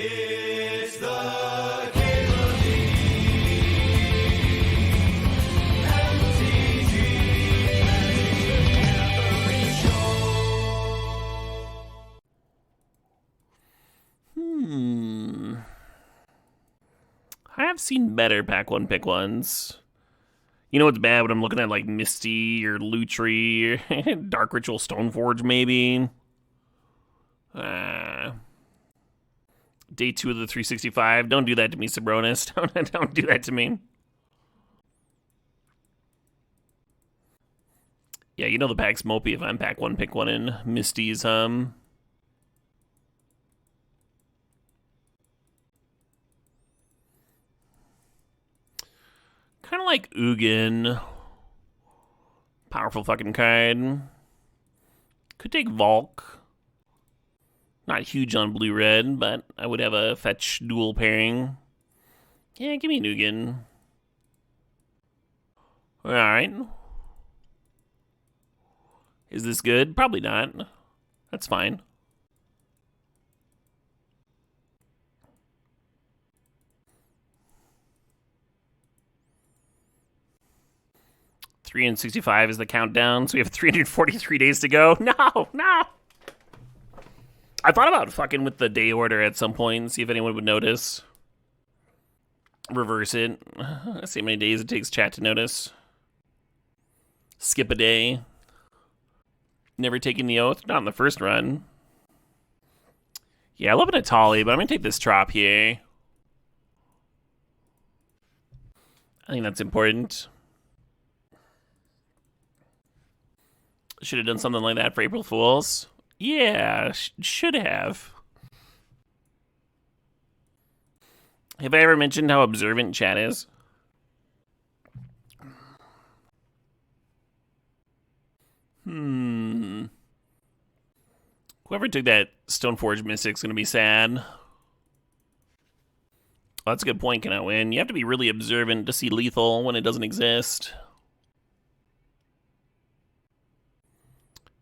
It's the Cable MTG Gathering Show. I have seen better pack one pick ones. You know what's bad when I'm looking at like Misty or Lutri, Dark Ritual Stoneforge maybe. Day 2 of the 365. Don't do that to me, Sabronis. Don't do that to me. Yeah, you know the pack's mopey if I'm pack one, pick one in Misty's, Kind of like Ugin. Powerful fucking card. Could take Volk. Not huge on blue-red, but I would have a fetch dual pairing. Yeah, give me Ugin. Alright. Is this good? Probably not. That's fine. $365 is the countdown, so we have 343 days to go. No! I thought about fucking with the day order at some point and see if anyone would notice. Reverse it. See how many days it takes chat to notice. Skip a day. Never taking the oath. Not in the first run. Yeah, I love an Atali, but I'm going to take this Trop here. I think that's important. Should have done something like that for April Fools. Yeah, should have. Have I ever mentioned how observant chat is? Whoever took that Stoneforge Mystic's gonna be sad. Well, that's a good point, cannot win. You have to be really observant to see lethal when it doesn't exist.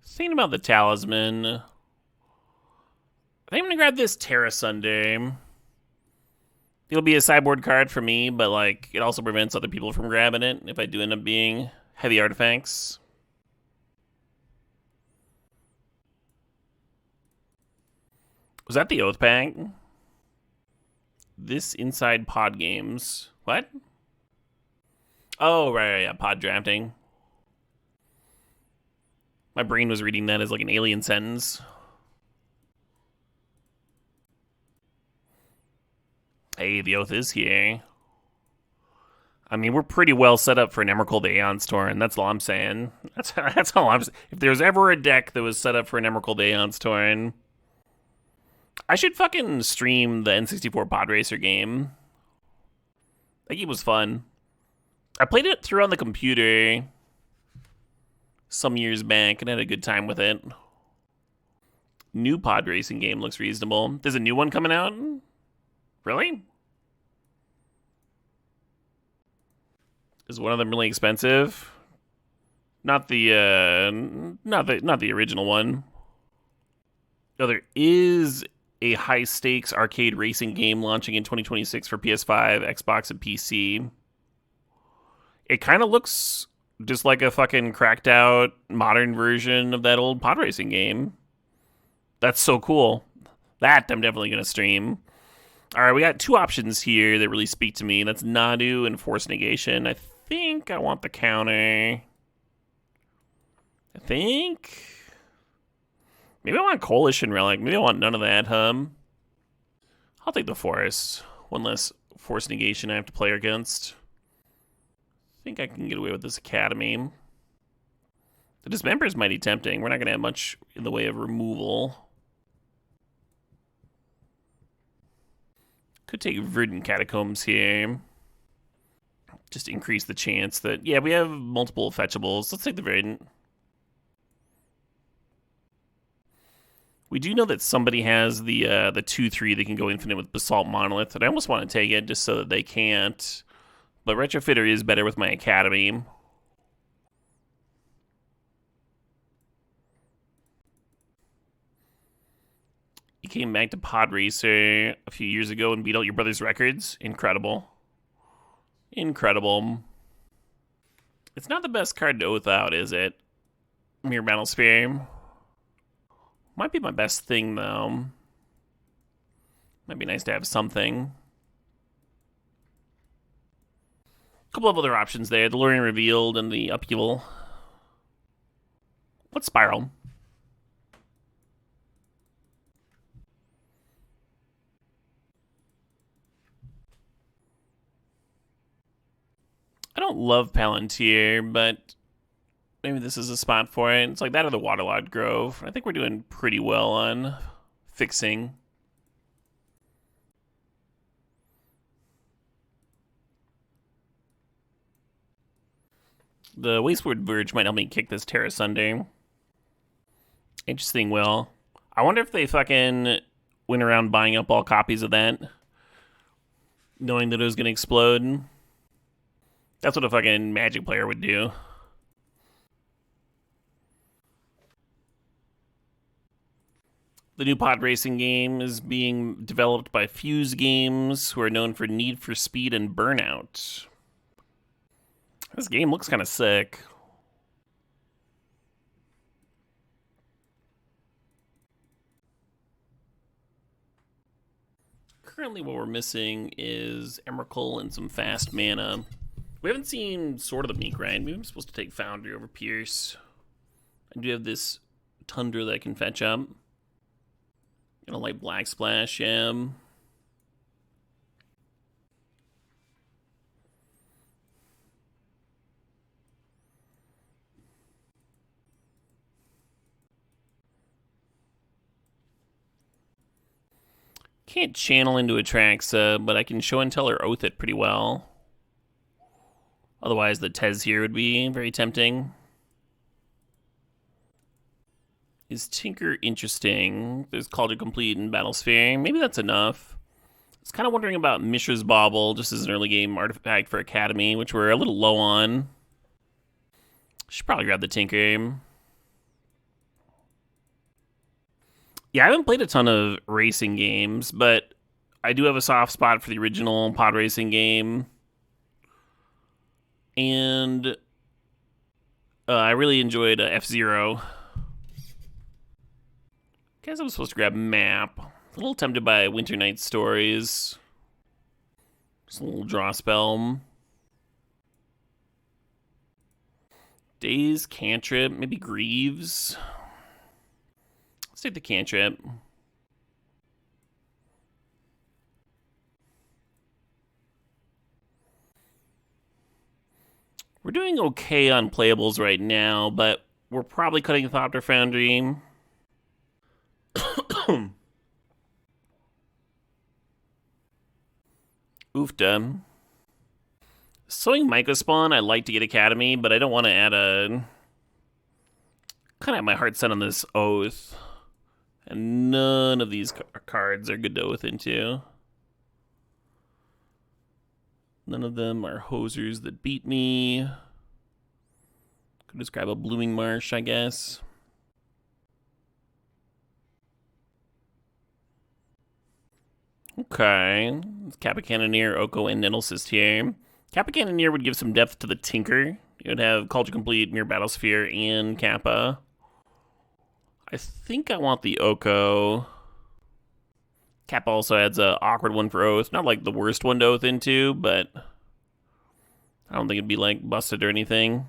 Thinking about the talisman. I think I'm gonna grab this Terra Sunday. It'll be a sideboard card for me, but like it also prevents other people from grabbing it if I do end up being heavy artifacts. Was that the Oath Pack? This inside pod games. What? Oh, right, yeah, pod drafting. My brain was reading that as like an alien sentence. Hey, the Oath is here. I mean, we're pretty well set up for an Emrakul the Aeon's Torn. That's all I'm saying. That's all I'm saying. If there's ever a deck that was set up for an Emrakul the Aeon's Torn, I should fucking stream the N64 Pod Racer game. That game was fun. I played it through on the computer some years back and had a good time with it. New pod racing game looks reasonable. There's a new one coming out? Really? Is one of them really expensive? Not the original one. No, there is a high stakes arcade racing game launching in 2026 for PS5, Xbox, and PC. It kind of looks just like a fucking cracked out modern version of that old pod racing game. That's so cool. That I'm definitely going to stream. All right, we got two options here that really speak to me. That's Nadu and Force Negation. I think I want the counter. I think. Maybe I want Coalition Relic. Maybe I want none of that, I'll take the Forest. One less Force Negation I have to play against. I think I can get away with this Academy. The Dismember is mighty tempting. We're not going to have much in the way of removal. Could take Verdant Catacombs here. Just increase the chance that... Yeah, we have multiple fetchables. Let's take the Verdant. We do know that somebody has the 2-3 that can go infinite with Basalt Monolith, and I almost want to take it just so that they can't. But Retrofitter is better with my Academy. You came back to Pod Racer a few years ago and beat out your brother's records. Incredible. Incredible. It's not the best card to oath out, is it? Mirror Battlesphere. Might be my best thing, though. Might be nice to have something. A couple of other options there. The Luring Revealed and the Upheaval. What's Spiral? I don't love Palantir, but maybe this is a spot for it. It's like that or the Waterlogged Grove. I think we're doing pretty well on fixing. The Wastewood Verge might help me kick this Terra Sunday. Interesting, Will. I wonder if they fucking went around buying up all copies of that, knowing that it was going to explode. That's what a fucking Magic player would do. The new pod racing game is being developed by Fuse Games, who are known for Need for Speed and Burnout. This game looks kind of sick. Currently what we're missing is Emrakul and some fast mana. We haven't seen Sword of the Meek, right? Maybe I'm supposed to take Foundry over Pierce. I do have this Tundra that I can fetch up. Gonna like Black Splash, yeah. Can't channel into Atraxa, but I can show and tell or oath it pretty well. Otherwise, the Tez here would be very tempting. Is Tinker interesting? There's Call to Complete and Battlesphere. Maybe that's enough. I was kind of wondering about Mishra's Bauble, just as an early game artifact for Academy, which we're a little low on. Should probably grab the Tinker. Yeah, I haven't played a ton of racing games, but I do have a soft spot for the original pod racing game. And I really enjoyed F-Zero. Guess I was supposed to grab Map. A little tempted by Winter Night Stories. Just a little draw spell. Daze, Cantrip, maybe Greaves. Let's take the Cantrip. We're doing okay on playables right now, but we're probably cutting Thopter Foundry. Oofda. Sowing Mycospawn, I like to get Academy, but I don't want to add a... Kind of have my heart set on this Oath. And none of these cards are good to Oath into. None of them are hosers that beat me. Could just grab a Blooming Marsh, I guess. Okay. Kappa Cannoneer, Oko, and Nettlecyst here. Kappa Cannoneer would give some depth to the Tinker. You would have Call to Complete, Mirror Battlesphere, and Kappa. I think I want the Oko. Kappa also adds an awkward one for Oath. Not like the worst one to Oath into, but I don't think it'd be like busted or anything.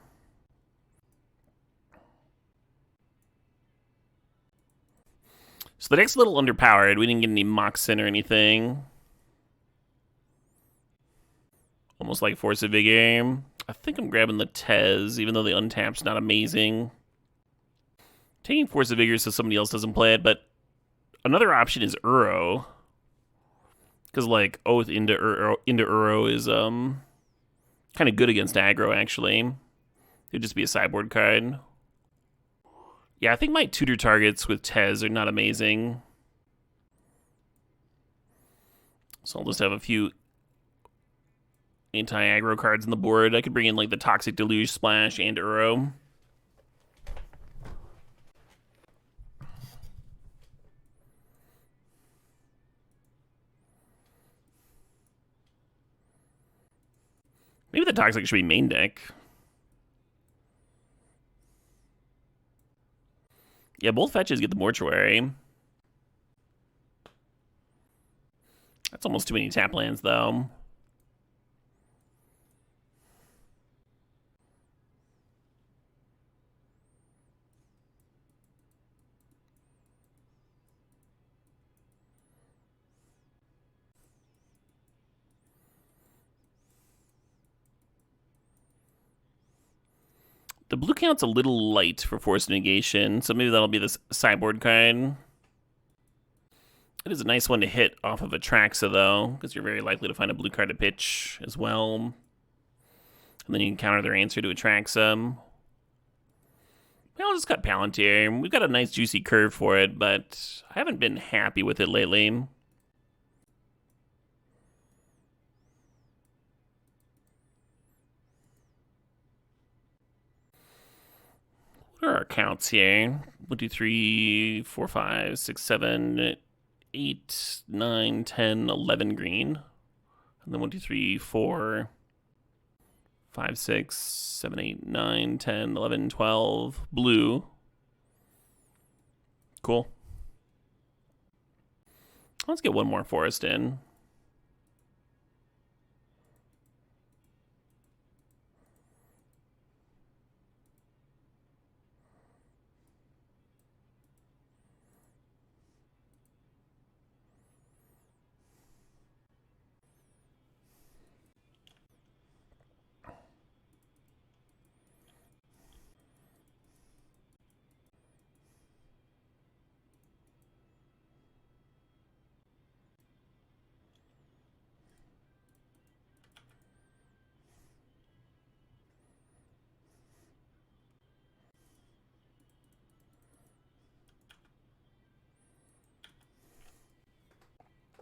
So the deck's a little underpowered. We didn't get any Moxen or anything. Almost like Force of Vigor. I think I'm grabbing the Tez, even though the untap's not amazing. Taking Force of Vigor so somebody else doesn't play it, but another option is Uro. Because, like, Oath into Uro is kind of good against aggro, actually. It'd just be a sideboard card. Yeah, I think my tutor targets with Tez are not amazing. So I'll just have a few anti-aggro cards on the board. I could bring in, like, the Toxic Deluge, Splash, and Uro. Maybe the Toxic should be main deck. Yeah, both fetches get the Mortuary. That's almost too many tap lands, though. The blue count's a little light for Forced Negation, so maybe that'll be this sideboard card. It is a nice one to hit off of Atraxa, though, because you're very likely to find a blue card to pitch as well. And then you can counter their answer to Atraxa. Well, I'll just cut Palantir. We've got a nice juicy curve for it, but I haven't been happy with it lately. What are our counts here? 1, 2, 3, 4, 5, 6, 7, 8, 9, 10, 11 green. And then 1, 2, 3, 4, 5, 6, 7, 8, 9, 10, 11, 12 blue. Cool. Let's get one more forest in.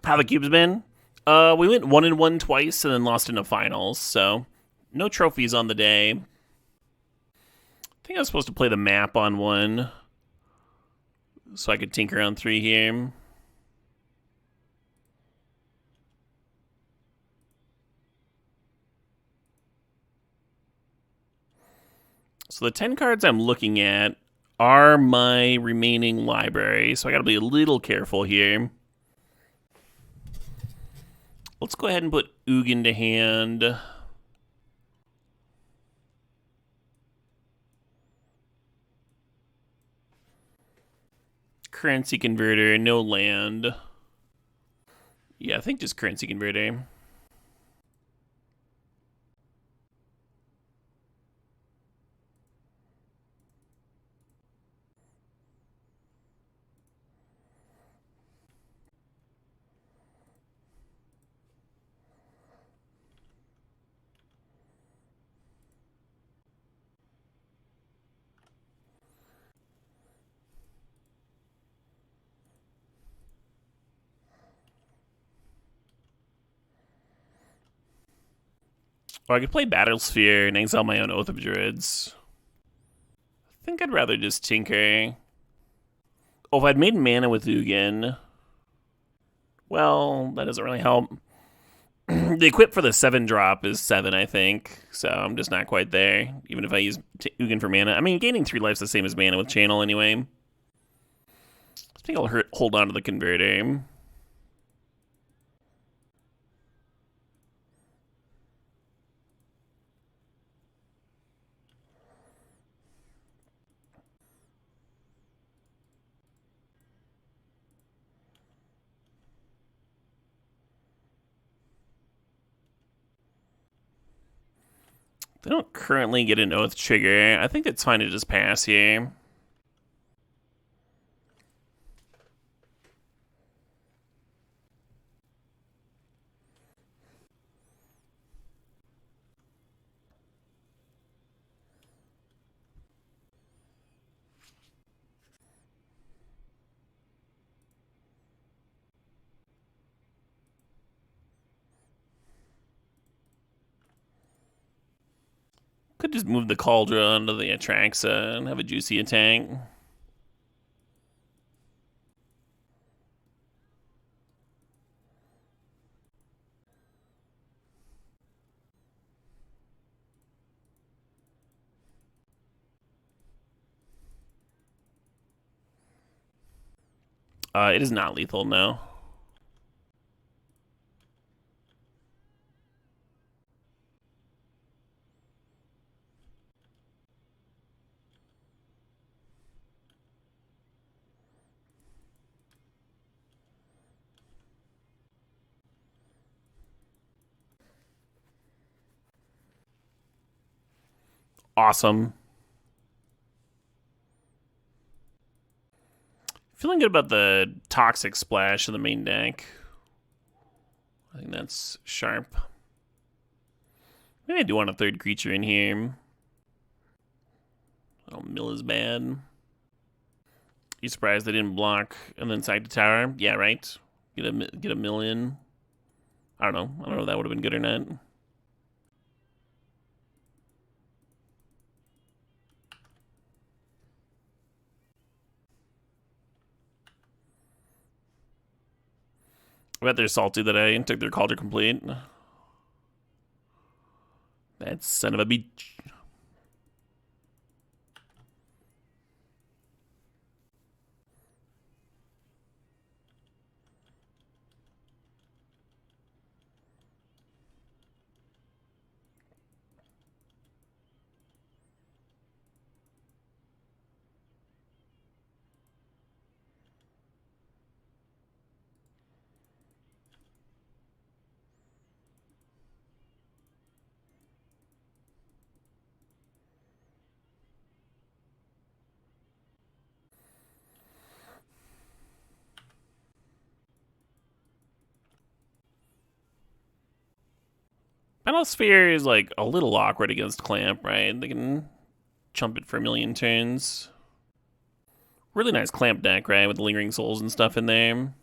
How the cube's been? We went 1-1 twice and then lost in the finals, so no trophies on the day. I think I was supposed to play the map on one, so I could tinker on 3 here. So the 10 cards I'm looking at are my remaining library, so I gotta be a little careful here. Let's go ahead and put Ugin to hand. Currency converter, no land. Yeah, I think just currency converter. Or I could play Battlesphere and exile my own Oath of Druids. I think I'd rather just tinker. Oh, if I'd made mana with Ugin, well, that doesn't really help. The equip for the 7-drop is 7, I think, so I'm just not quite there, even if I use Ugin for mana. I mean, gaining 3 life's the same as mana with Channel anyway. I think I'll hold on to the converter. They don't currently get an Oath trigger. I think it's fine to just pass here. Could just move the Cauldron to the Atraxa and have a juicy attack. It is not lethal, no. Awesome. Feeling good about the Toxic Splash in the main deck. I think that's sharp. Maybe I do want a third creature in here. Oh, mill is bad. You surprised they didn't block and then side to tower? Yeah, right. Get a mill in. I don't know. I don't know if that would have been good or not. I bet they're salty that I took their Cauldron Complete. That son of a bitch. Battlesphere is like a little awkward against Clamp, right? They can chump it for a million turns. Really nice Clamp deck, right? With the Lingering Souls and stuff in there.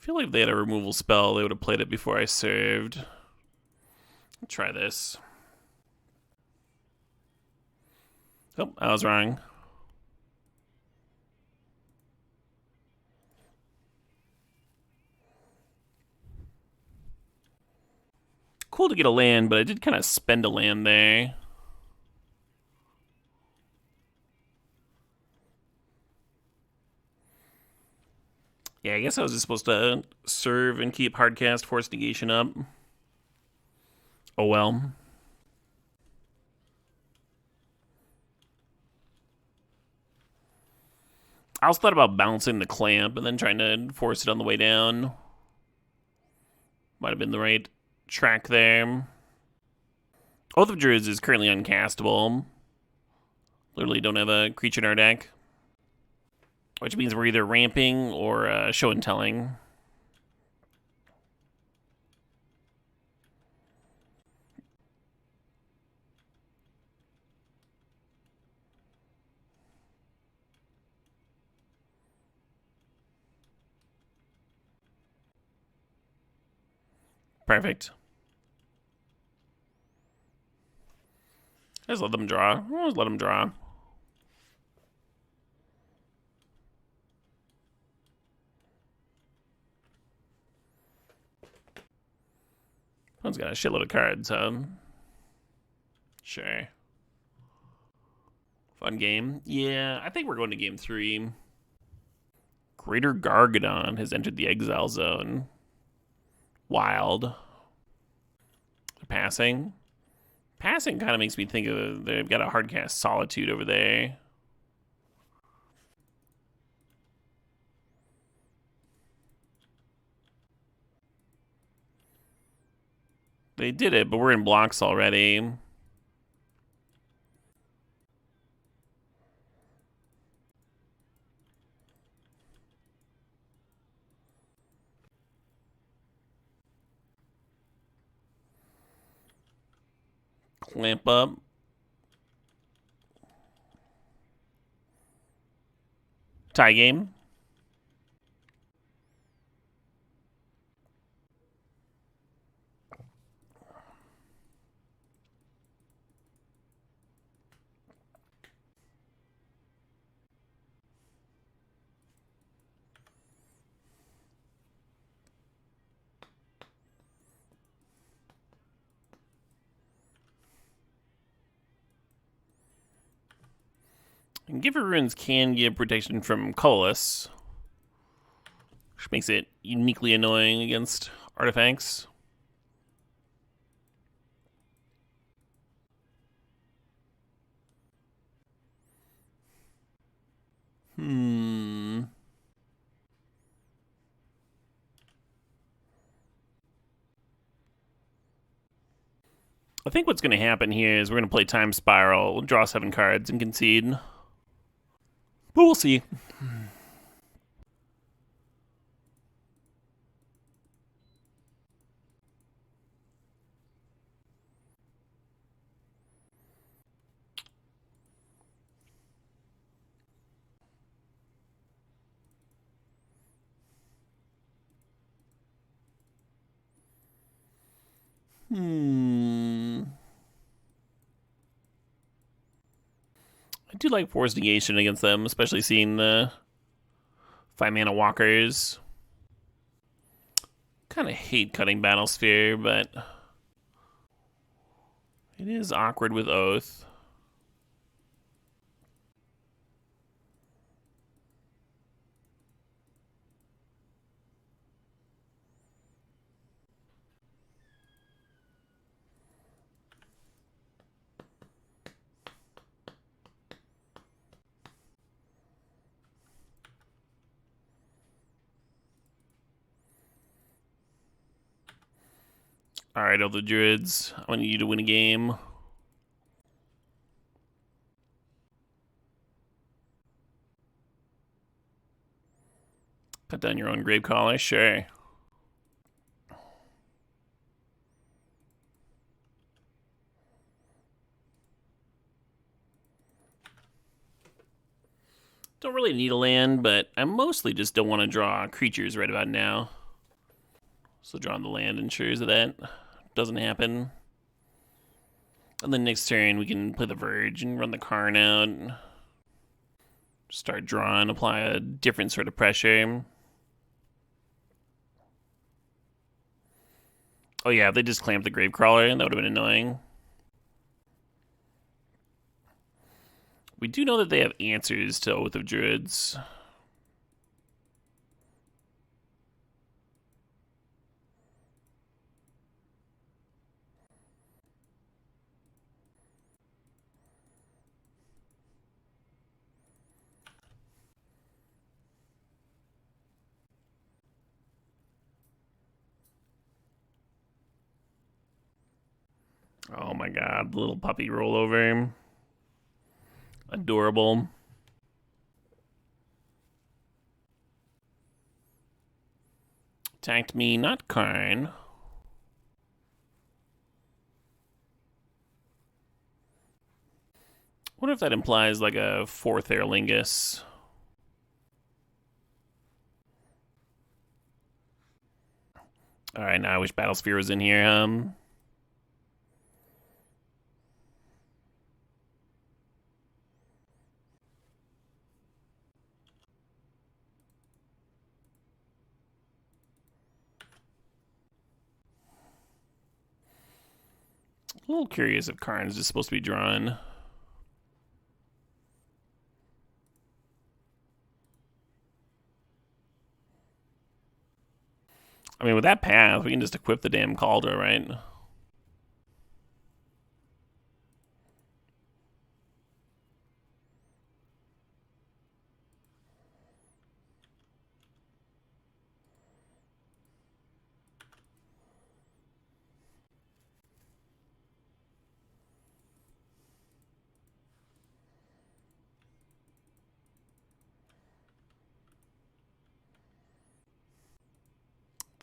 I feel like if they had a removal spell, they would have played it before I served. I'll try this. Oh, I was wrong. Cool to get a land, but I did kind of spend a land there. Yeah, I guess I was just supposed to serve and keep Hardcast Force Negation up. Oh well. I also thought about bouncing the Clamp and then trying to force it on the way down. Might have been the right track there. Oath of Druids is currently uncastable. Literally don't have a creature in our deck. Which means we're either ramping or show and telling. Perfect. Just let them draw. Just let them draw. One's got a shitload of cards, huh? Sure. Fun game. Yeah, I think we're going to game 3. Greater Gargadon has entered the exile zone. Wild. Passing. Passing kind of makes me think of they've got a hardcast Solitude over there. They did it, but we're in blocks already. Clamp up. Tie game. And Giver Runes can give protection from colorless, which makes it uniquely annoying against artifacts. I think what's going to happen here is we're going to play Time Spiral, draw 7 cards, and concede. But we'll see. I do like Force Negation against them, especially seeing the 5-mana walkers. Kind of hate cutting Battlesphere, but it is awkward with Oath. Alright, all the Druids. I want you to win a game. Cut down your own Gravecaller? Sure. Don't really need a land, but I mostly just don't want to draw creatures right about now. So drawing the land ensures that doesn't happen. And then next turn we can play the Verge and run the Karn out. Start drawing, apply a different sort of pressure. Oh yeah, if they just clamped the Gravecrawler, that would have been annoying. We do know that they have answers to Oath of Druids. Oh my god, the little puppy rollover. Adorable. Attacked me, not Karn. What if that implies like a 4th Aer Lingus? Alright, now I wish Battlesphere was in here. A little curious if Karn's just supposed to be drawn. I mean, with that path, we can just equip the damn Kaldra, right?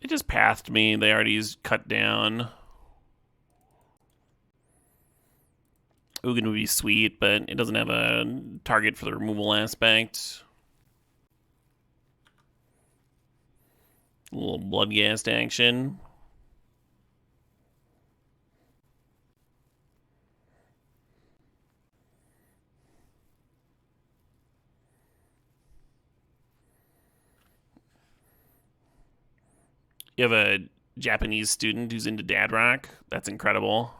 They just pathed me. They already cut down. Ugin would be sweet, but it doesn't have a target for the removal aspect. A little Bloodghast action. You have a Japanese student who's into dad rock. That's incredible.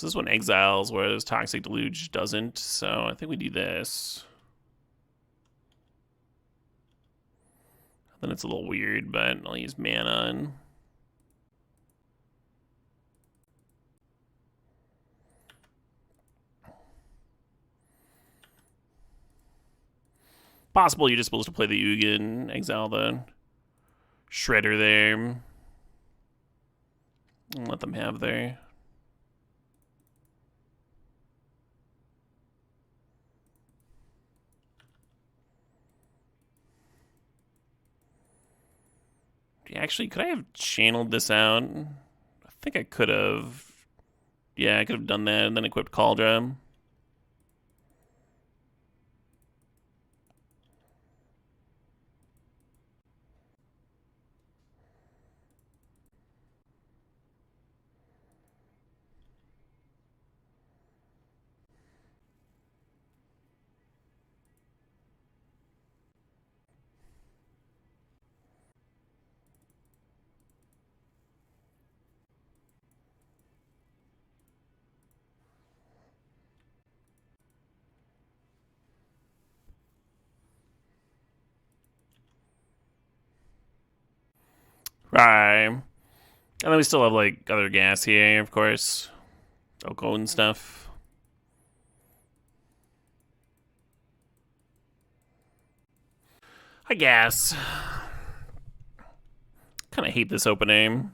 So this one exiles, whereas Toxic Deluge doesn't. So I think we do this. Then it's a little weird, but I'll use mana and... Possible you're just supposed to play the Ugin, exile the Shredder there. And let them have their... Actually, could I have channeled this out? I think I could have. Yeah, I could have done that and then equipped Cauldron. Right. And then we still have, like, other gas here, of course. Oko and stuff. I guess. Kind of hate this opening.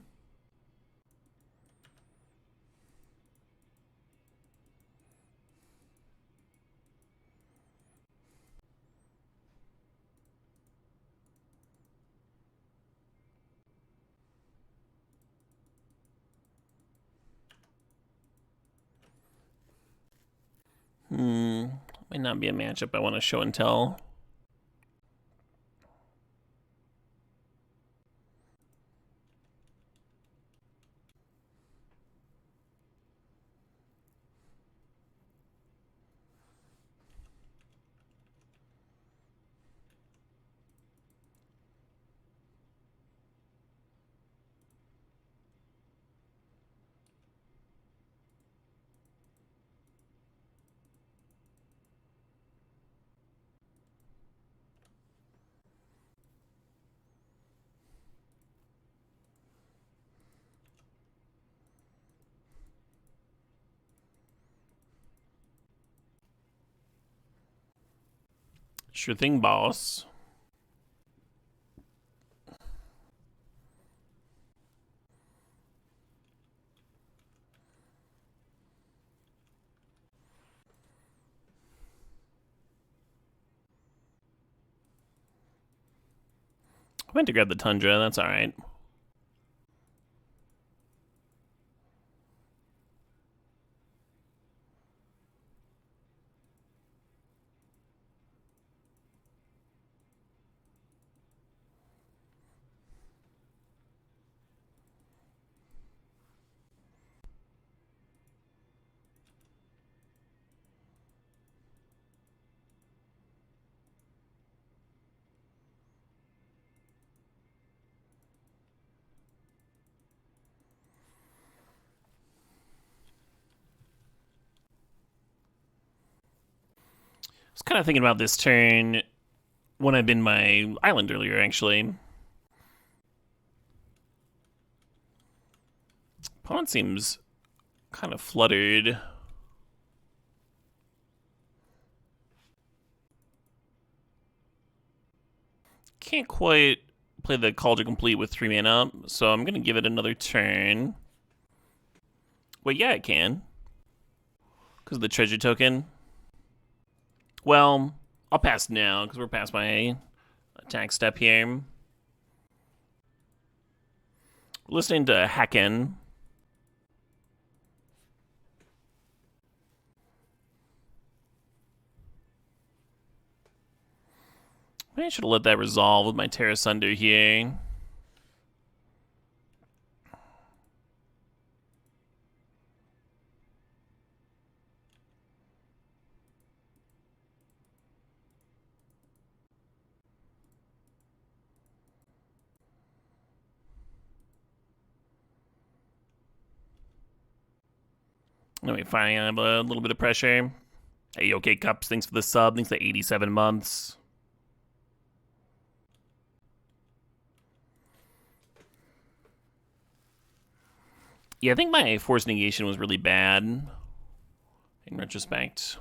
Might not be a matchup I want to show and tell. Sure thing, boss. I meant to grab the Tundra, that's alright. I was kind of thinking about this turn when I've been my island earlier, actually. Opponent seems kind of fluttered. Can't quite play the Cauldron Complete with 3 mana, so I'm going to give it another turn. Wait, yeah, it can. Because of the treasure token. Well, I'll pass now, because we're past my attack step here. Listening to Hacken. I should have let that resolve with my Terra Sunder here. Anyway, finally, I have a little bit of pressure. Hey, okay, Cups, thanks for the sub. Thanks for the 87 months. Yeah, I think my force negation was really bad in retrospect.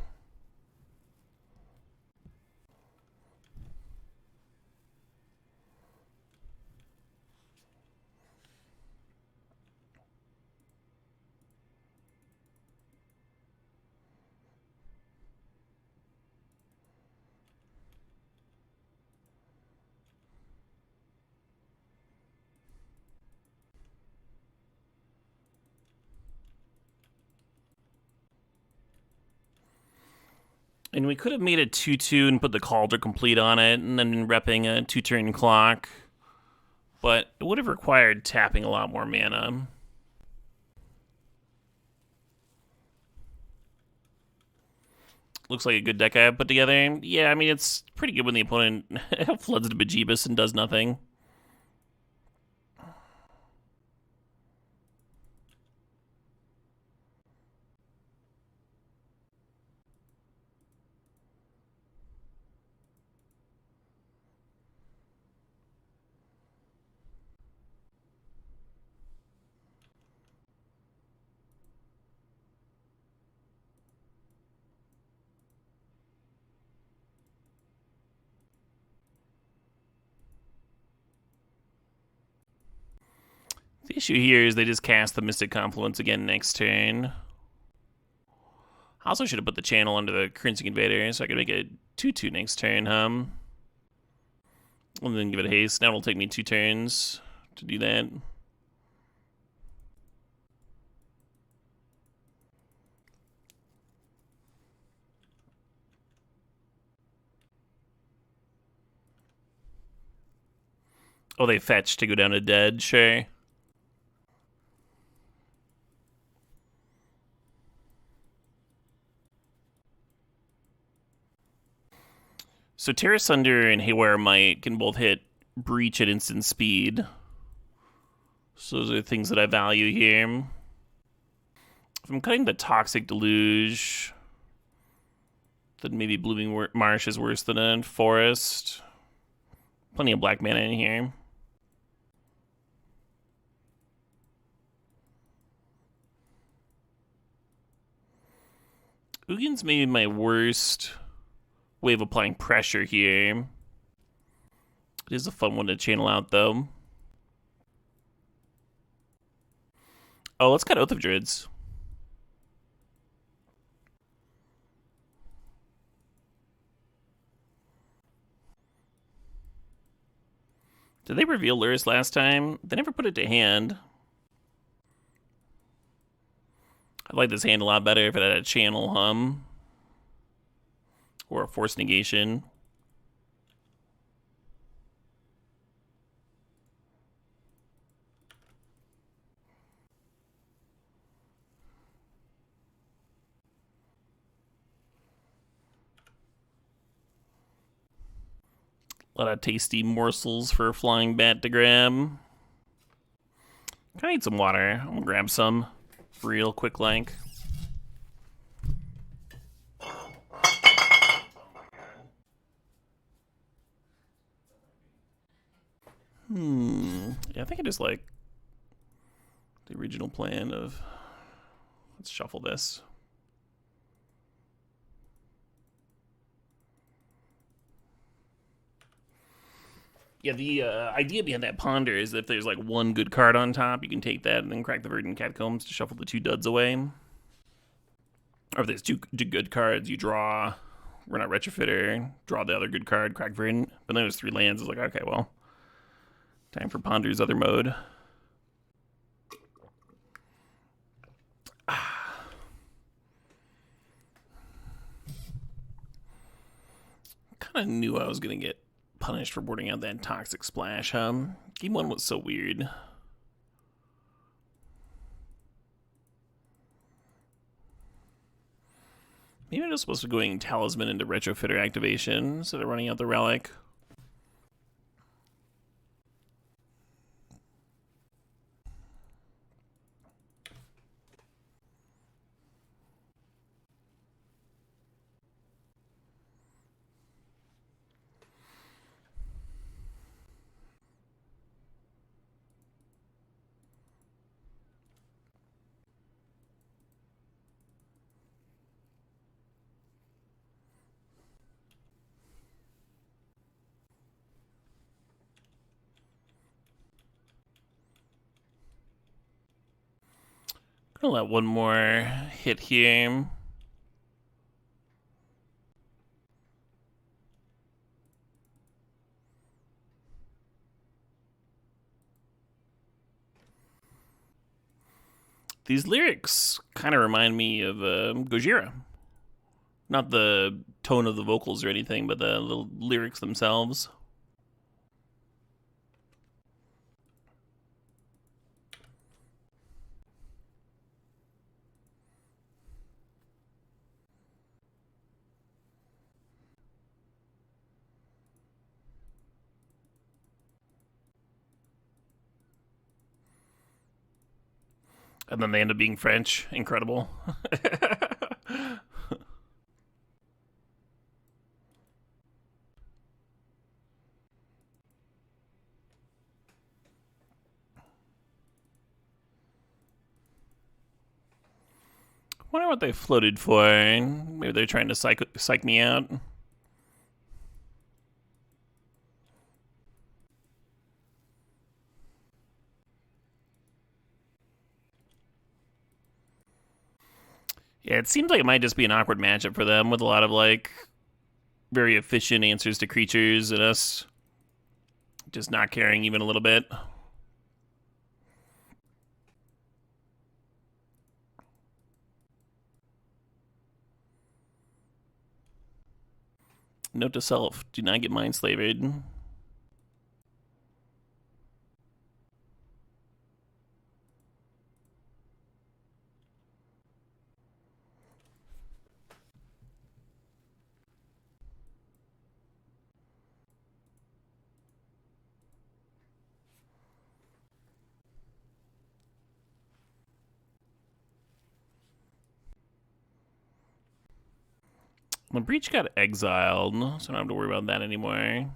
And we could have made a 2-2 and put the Calder complete on it and then repping a 2-turn clock. But it would have required tapping a lot more mana. Looks like a good deck I have put together. Yeah, I mean, it's pretty good when the opponent floods to Bejeebus and does nothing. The issue here is they just cast the Mystic Confluence again next turn. I also should have put the channel under the Currency Invader so I could make a 2-2 next turn, And then give it haste. Now it'll take me 2 turns to do that. Oh, they fetch to go down to dead, sure. So Terra Sunder and Haywire Might can both hit Breach at instant speed. So those are things that I value here. If I'm cutting the Toxic Deluge, then maybe Blooming Marsh is worse than a Forest. Plenty of black mana in here. Ugin's maybe my worst way of applying pressure here. It is a fun one to channel out, though. Oh, let's cut Oath of Druids. Did they reveal Lurrus last time? They never put it to hand. I'd like this hand a lot better if it had a channel hum. Or a force negation. A lot of tasty morsels for a flying bat to grab. Can I need some water? I'm gonna grab some real quick like. Yeah, I think I just like the original plan of let's shuffle this. Yeah, the idea behind that ponder is that if there's like one good card on top, you can take that and then crack the Verdant Catacombs to shuffle the 2 duds away. Or if there's two good cards, you draw We're Not Retrofitter, draw the other good card, crack Verdant. But then there's 3 lands. It's like, okay, well, time for Ponder's other mode. Kind of knew I was going to get punished for boarding out that Toxic Splash, Game 1 was so weird. Maybe I'm just supposed to be going Talisman into Retrofitter activation instead of running out the Relic. I'll let one more hit here. These lyrics kind of remind me of Gojira. Not the tone of the vocals or anything, but the lyrics themselves. And then they end up being French. Incredible. Wonder what they floated for. Maybe they're trying to psych me out. Yeah, it seems like it might just be an awkward matchup for them with a lot of like very efficient answers to creatures and us just not caring even a little bit. Note to self, do not get mind slaved. The Breach got exiled, so I don't have to worry about that anymore.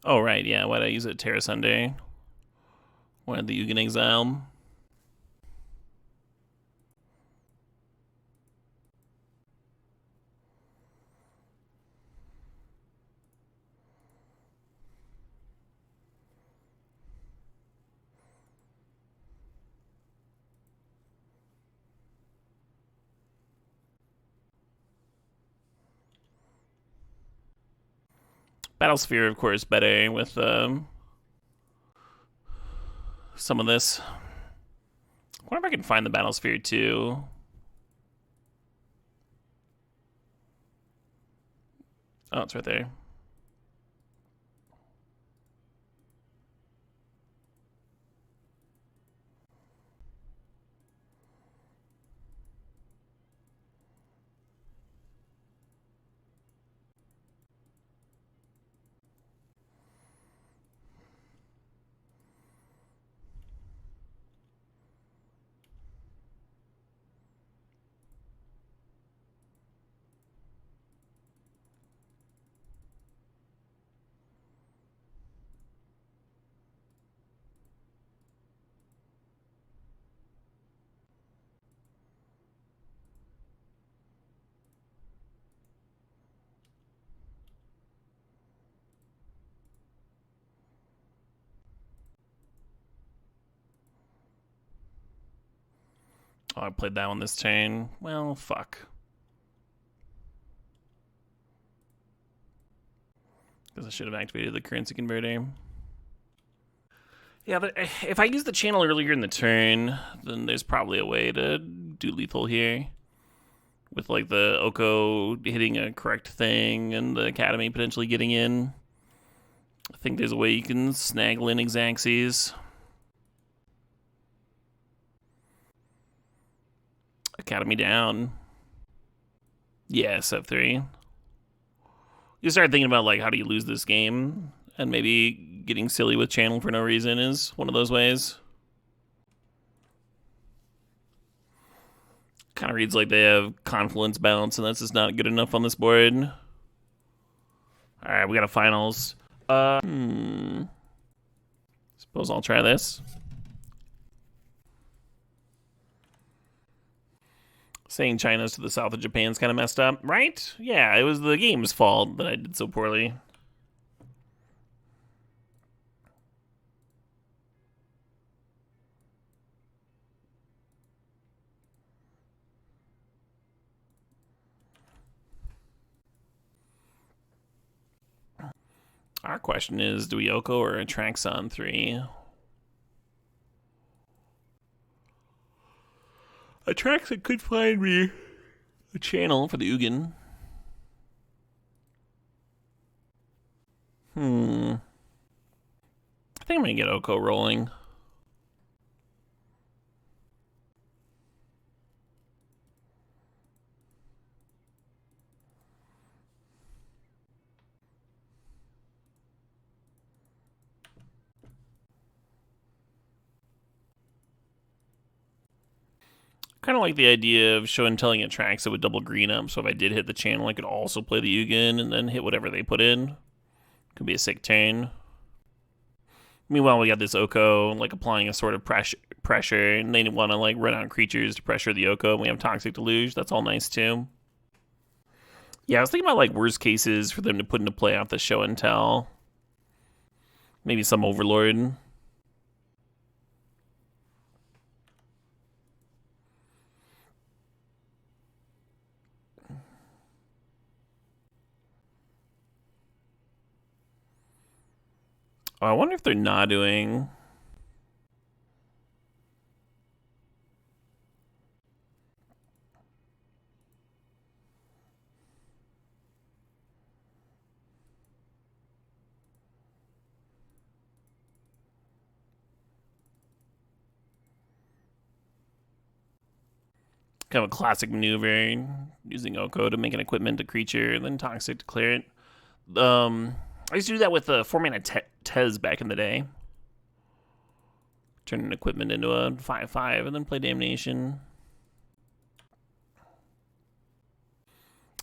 Oh, right, yeah, why'd I use it? Terra Sunday. Wanted the Yugen Exile. Battlesphere, of course, better with some of this. I wonder if I can find the Battlesphere too. Oh, it's right there. Oh, I played that one this turn. Well, fuck. Because I should have activated the currency converter. Yeah, but if I use the channel earlier in the turn, then there's probably a way to do lethal here. With like the Oko hitting a correct thing and the Academy potentially getting in. I think there's a way you can snag Linux Xaxes. Academy down. Yeah, step 3. You start thinking about like how do you lose this game, and maybe getting silly with channel for no reason is one of those ways. Kind of reads like they have confluence bounce, and that's just not good enough on this board. Alright, we got a finals. Suppose I'll try this. Saying China's to the south of Japan's kind of messed up, right? Yeah, it was the game's fault that I did so poorly. Our question is, do we Oko or Atraxa on 3? Atraxa could find me a channel for the Ugin. I think I'm gonna get Oko rolling. Kind of like the idea of show and telling Atraxa with double green up, so if I did hit the channel, I could also play the Ugin and then hit whatever they put in. Could be a sick turn. Meanwhile, we got this Oko, like, applying a sort of pressure, and they want to, like, run out creatures to pressure the Oko, and we have Toxic Deluge. That's all nice, too. Yeah, I was thinking about, like, worst cases for them to put into play off the show and tell. Maybe some Overlord. Oh, I wonder if they're not doing... Kind of a classic maneuver, using Oko to make an equipment a creature, and then Toxic to clear it. I used to do that with the 4-mana Tez back in the day. Turn an equipment into a 5/5 and then play Damnation.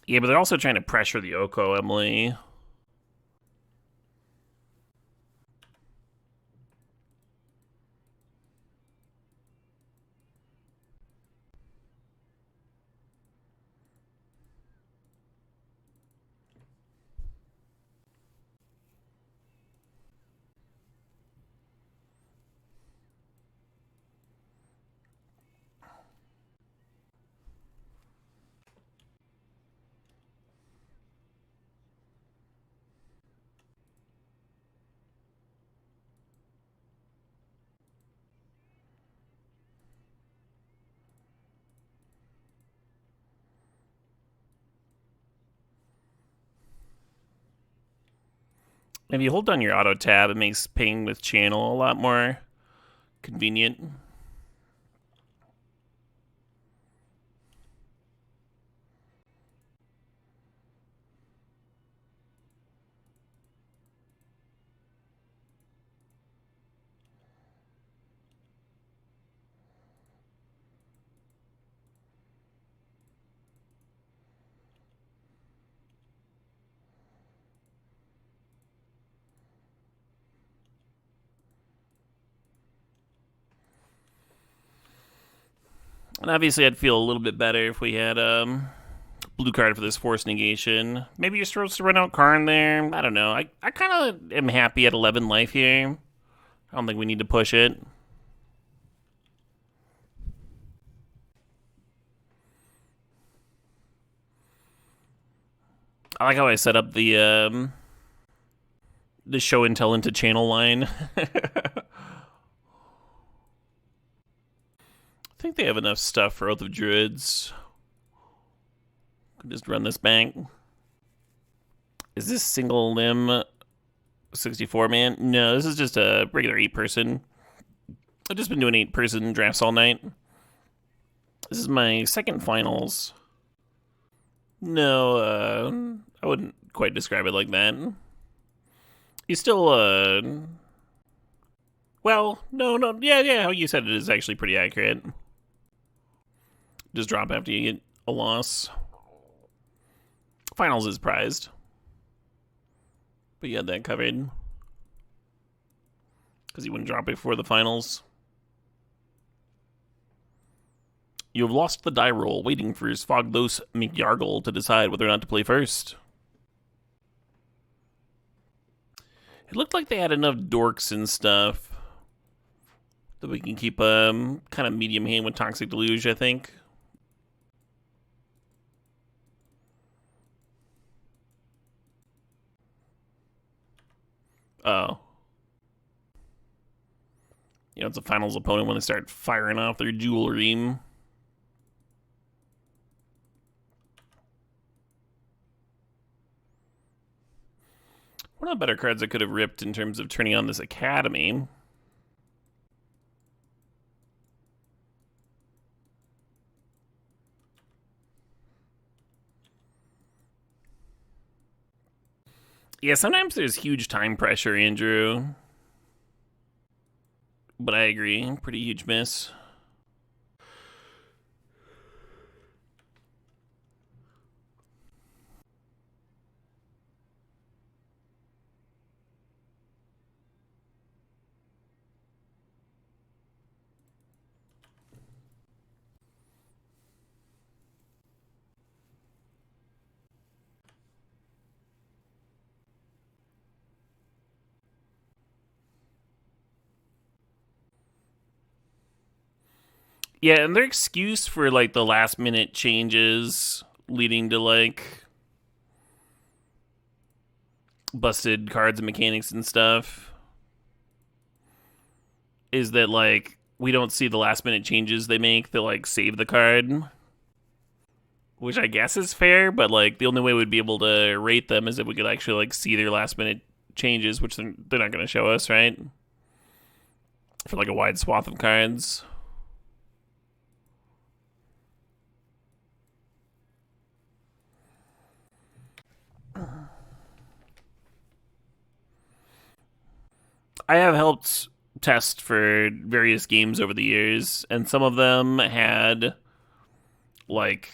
Yeah, but they're also trying to pressure the Oko, Emily. If you hold down your auto tab, it makes ping with channel a lot more convenient. And obviously, I'd feel a little bit better if we had blue card for this force negation. Maybe you're supposed to run out Karn there. I don't know. I kind of am happy at 11 life here. I don't think we need to push it. I like how I set up the show and tell into channel line. I think they have enough stuff for Oath of Druids. Could just run this bank. Is this single limb 64 man? No, this is just a regular 8-person. I've just been doing 8-person drafts all night. This is my second finals. No, I wouldn't quite describe it like that. He's still, well, no, yeah, how you said it is actually pretty accurate. just drop after you get a loss. Finals is prized. But you had that covered. Because you wouldn't drop before the finals. You have lost the die roll, waiting for Svoglos McYargle to decide whether or not to play first. It looked like they had enough dorks and stuff that we can keep kind of medium hand with Toxic Deluge, I think. Oh. You know, it's a finals opponent when they start firing off their jewelry. One of the better cards I could have ripped in terms of turning on this Academy. Yeah, sometimes there's huge time pressure, Andrew. But I agree, pretty huge miss. Yeah, and their excuse for like the last minute changes leading to like busted cards and mechanics and stuff is that like we don't see the last minute changes they make that like save the card. Which I guess is fair, but like the only way we'd be able to rate them is if we could actually like see their last minute changes, which they're not going to show us, right? For like a wide swath of cards. I have helped test for various games over the years, and some of them had like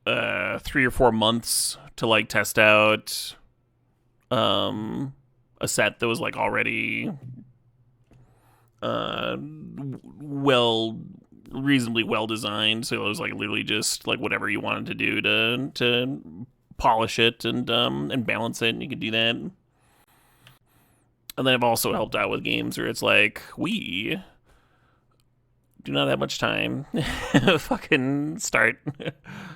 3 or 4 months to like test out a set that was like already reasonably well designed. So it was like literally just like whatever you wanted to do to polish it and balance it, and you could do that. And then I've also helped out with games where it's like, we do not have much time. Fucking start.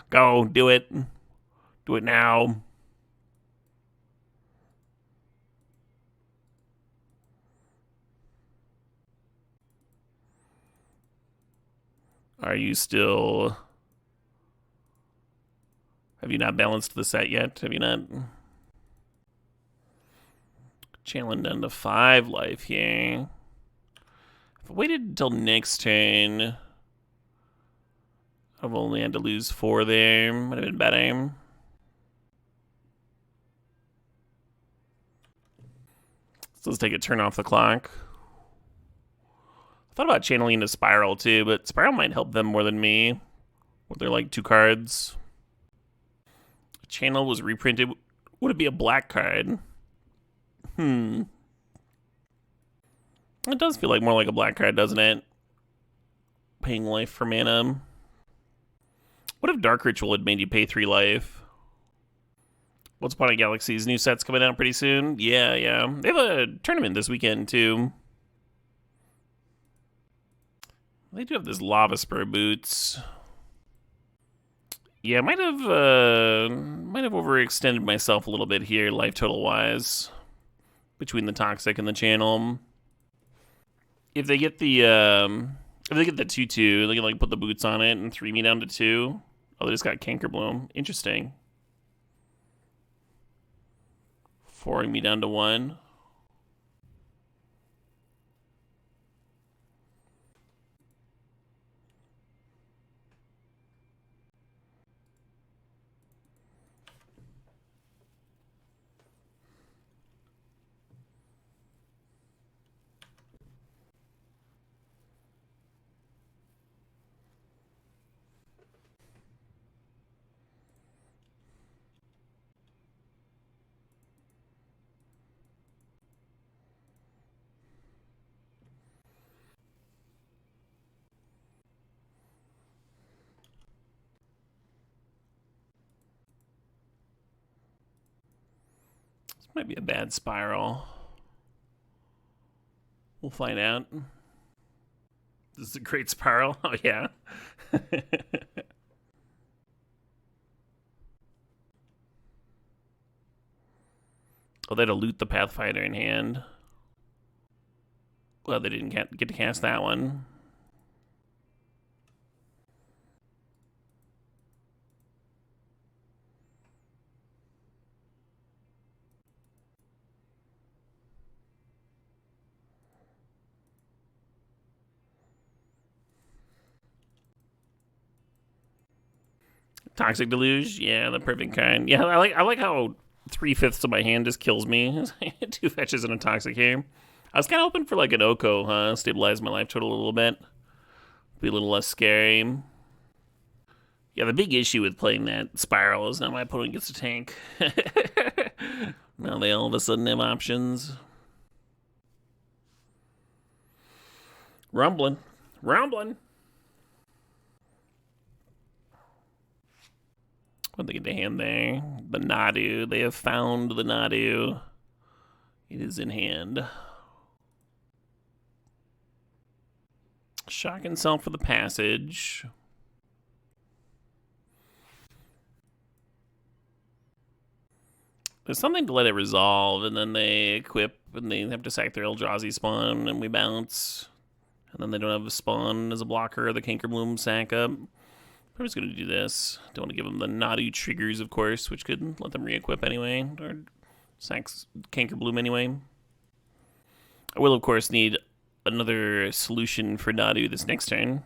Go, do it. Do it now. Are you still... Have you not balanced the set yet? Have you not... Channeling down to 5 life here. If I waited until next turn, I've only had to lose 4 there. Might have been better. So let's take a turn off the clock. I thought about channeling into Spiral too, but Spiral might help them more than me. With their like 2 cards. Channel was reprinted. Would it be a black card? It does feel like more like a black card, doesn't it? Paying life for mana. What if Dark Ritual had made you pay 3 life? What's Upon a Galaxy's new set's coming out pretty soon? Yeah. They have a tournament this weekend, too. They do have this Lava Spur boots. Yeah, might have overextended myself a little bit here, life total wise, between the Toxic and the Channel. If they get the 2/2, they can like put the boots on it and 3 me down to 2. Oh, they just got Canker Bloom. Interesting. 4 me down to 1. Might be a bad spiral. We'll find out. This is a great spiral. Oh, yeah. Oh, they had to loot the Pathfinder in hand. Well, they didn't get to cast that one. Toxic Deluge, yeah, the perfect kind. Yeah, I like how 3/5 of my hand just kills me. 2 fetches and a toxic here. I was kind of hoping for like an Oko, huh? Stabilize my life total a little bit. Be a little less scary. Yeah, the big issue with playing that spiral is now my opponent gets a tank. Now they all of a sudden have options. Rumbling. Rumbling. What did they get to hand there? The Nadu. They have found the Nadu. It is in hand. Shock himself for the passage. There's something to let it resolve, and then they equip, and they have to sack their Eldrazi spawn, and we bounce. And then they don't have a spawn as a blocker, or the Cankerbloom sack up. I'm just going to do this. Don't want to give them the Nadu triggers, of course, which could let them re-equip anyway, or sack Cankerbloom anyway. I will, of course, need another solution for Nadu this next turn.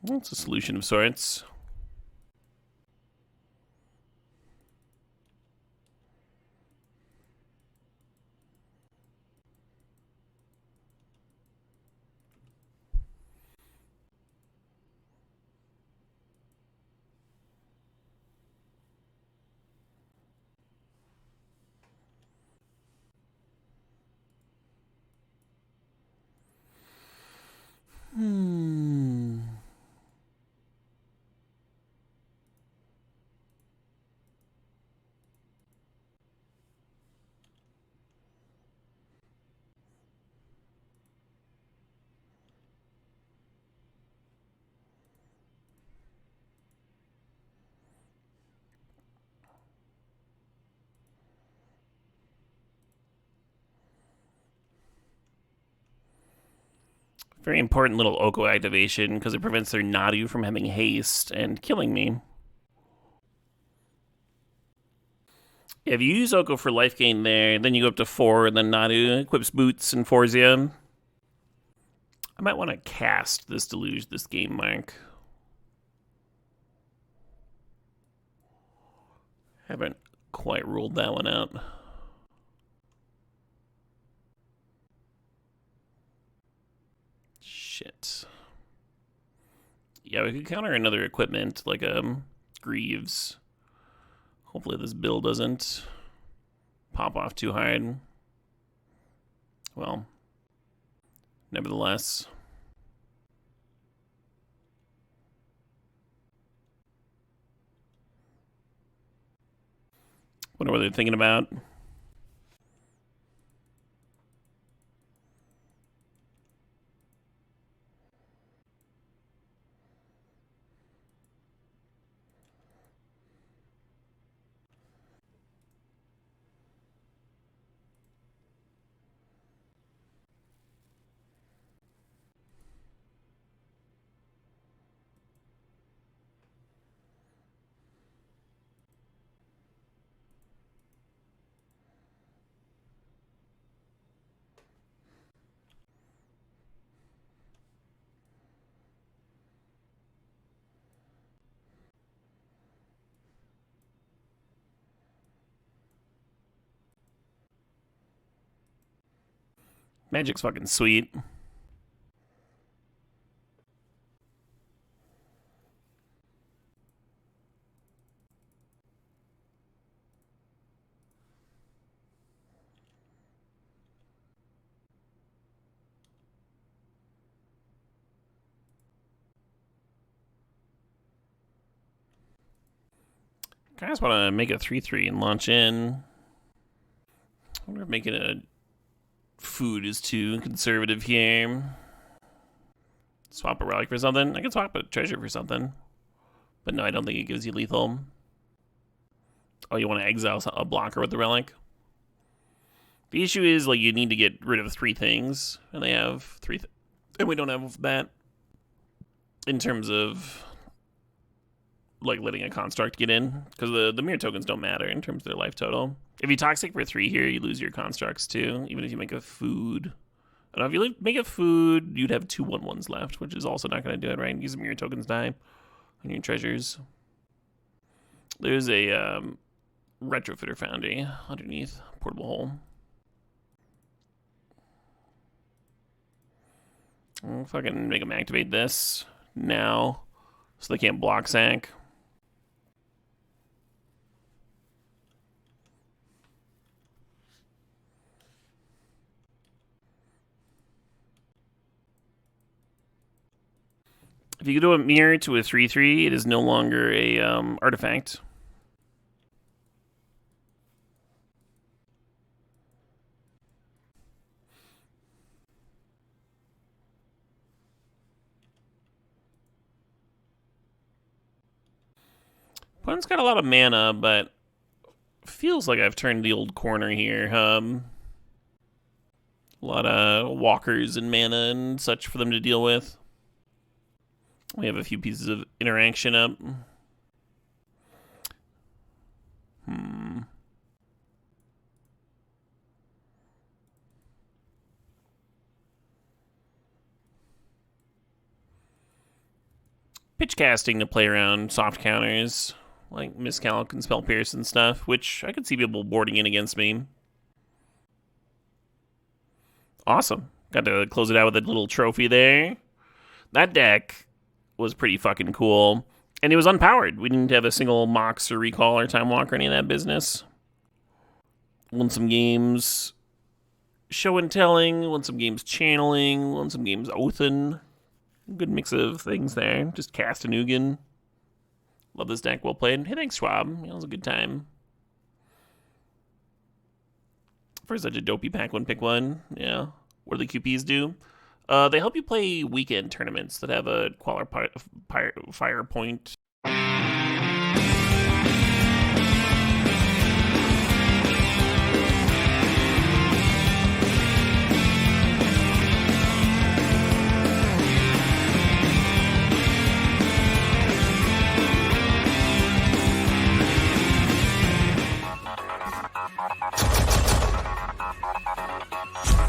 It's a solution of sorts. Very important little Oko activation because it prevents their Nadu from having haste and killing me. If you use Oko for life gain there, then you go up to 4, and then Nadu equips boots and Forzia. I might want to cast this Deluge this game, Mark. Haven't quite ruled that one out. Shit. Yeah, we could counter another equipment, like Greaves. Hopefully this bill doesn't pop off too hard. Well, nevertheless. Wonder what they're thinking about. Magic's fucking sweet. I just want to make a 3/3 and launch in. I wonder if making a food is too conservative here. Swap a relic for something. I can swap a treasure for something. But no, I don't think it gives you lethal. Oh, you want to exile a blocker with the relic? The issue is, like, you need to get rid of 3 things. And they have 3 and we don't have that. In terms of, like, letting a construct get in. Because the mirror tokens don't matter in terms of their life total. If you toxic for 3 here, you lose your constructs too. Even if you make a food. I don't know, if you make a food, you'd have 2 1/1s left. Which is also not going to do it, right? Use the mirror tokens die on your treasures. There's a retrofitter foundry underneath portable hole. I'll fucking make them activate this now so they can't block sack. If you go to a mirror to a 3/3, it is no longer a artifact. Opponent's got a lot of mana, but feels like I've turned the old corner here. A lot of walkers and mana and such for them to deal with. We have a few pieces of interaction up. Pitch casting to play around soft counters, like Miscalc and Spell Pierce and stuff, which I could see people boarding in against me. Awesome. Got to close it out with a little trophy there. That deck was pretty fucking cool. And it was unpowered. We didn't have a single Mox or Recall or Time Walk or any of that business. Won some games show and telling, won some games channeling, won some games Othen. Good mix of things there. Just cast a Nugan. Love this deck. Well played. Hey, thanks, Schwab. It was a good time. For such a dopey pack one, pick one. Yeah. What do the QPs do? They help you play weekend tournaments that have a Queller Fire Point